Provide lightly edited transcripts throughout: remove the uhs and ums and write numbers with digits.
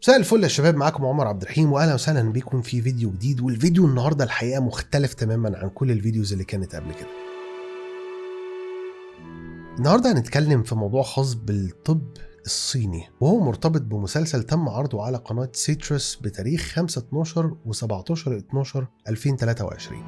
مساء الفل يا شباب، معاكم عمر عبد الرحيم واهلا وسهلا بكم في فيديو جديد. والفيديو النهارده الحقيقه مختلف تماما عن كل الفيديوز اللي كانت قبل كده. النهارده هنتكلم في موضوع خاص بالطب الصيني، وهو مرتبط بمسلسل تم عرضه على قناه سيترس بتاريخ 5/12 و17/12/2023.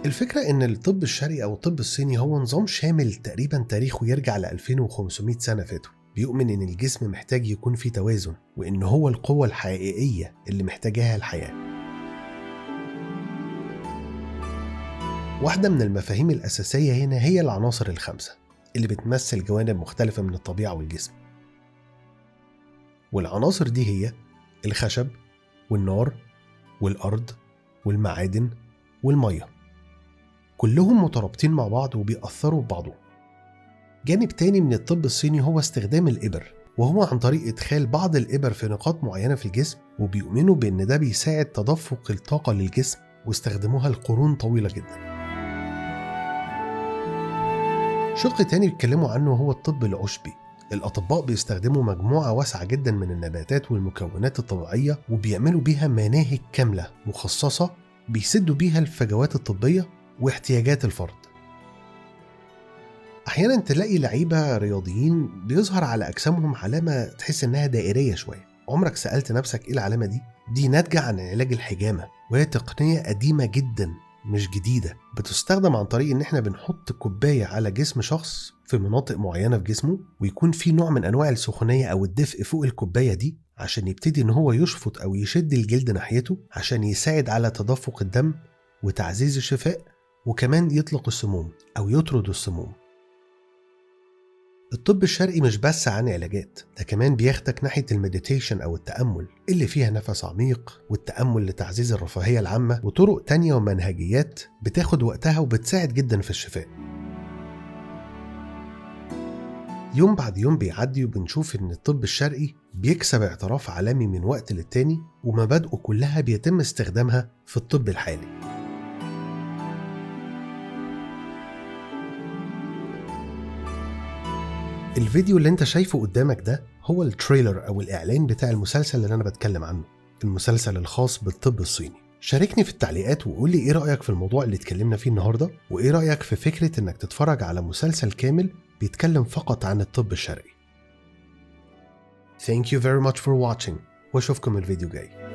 الفكرة إن الطب الشرقي أو الطب الصيني هو نظام شامل تقريبا تاريخه يرجع ل 2500 سنة فاتوا. بيؤمن إن الجسم محتاج يكون فيه توازن، وإن هو القوة الحقيقية اللي محتاجاها الحياة. واحدة من المفاهيم الأساسية هنا هي العناصر الخمسة اللي بتمثل جوانب مختلفة من الطبيعة والجسم. والعناصر دي هي الخشب والنار والأرض والمعادن والمية، كلهم مترابطين مع بعض وبيأثروا ببعضهم. جانب تاني من الطب الصيني هو استخدام الإبر، وهو عن طريق إدخال بعض الإبر في نقاط معينة في الجسم، وبيؤمنوا بأن ده بيساعد تدفق الطاقة للجسم، واستخدموها لقرون طويلة جدا. شق تاني بيتكلموا عنه هو الطب العشبي. الأطباء بيستخدموا مجموعة واسعة جدا من النباتات والمكونات الطبيعية، وبيعملوا بيها مناهج كاملة مخصصة بيسدوا بيها الفجوات الطبية واحتياجات الفرد. أحيانا تلاقي لعيبة رياضيين بيظهر على أجسامهم علامة تحس إنها دائرية شوية. عمرك سألت نفسك إيه العلامة دي؟ دي ناتجة عن علاج الحجامة، وهي تقنية قديمة جدا مش جديدة، بتستخدم عن طريق إن إحنا بنحط كوباية على جسم شخص في مناطق معينة في جسمه، ويكون في نوع من أنواع السخونية أو الدفء فوق الكوباية دي، عشان يبتدي إن هو يشفط أو يشد الجلد ناحيته عشان يساعد على تدفق الدم وتعزيز الشفاء، وكمان يطلق السموم أو يطرد السموم. الطب الشرقي مش بس عن علاجات، ده كمان بياخدك ناحية المديتيشن أو التأمل اللي فيها نفس عميق، والتأمل لتعزيز الرفاهية العامة، وطرق تانية ومنهجيات بتاخد وقتها وبتساعد جدا في الشفاء. يوم بعد يوم بيعدي وبنشوف إن الطب الشرقي بيكسب اعتراف عالمي من وقت للتاني، ومبادئه كلها بيتم استخدامها في الطب الحالي. الفيديو اللي انت شايفه قدامك ده هو التريلر او الاعلان بتاع المسلسل اللي انا بتكلم عنه، المسلسل الخاص بالطب الصيني. شاركني في التعليقات وقول لي ايه رأيك في الموضوع اللي اتكلمنا فيه النهاردة، وايه رأيك في فكرة انك تتفرج على مسلسل كامل بيتكلم فقط عن الطب الشرقي. Thank you very much for watching، واشوفكم الفيديو جاي.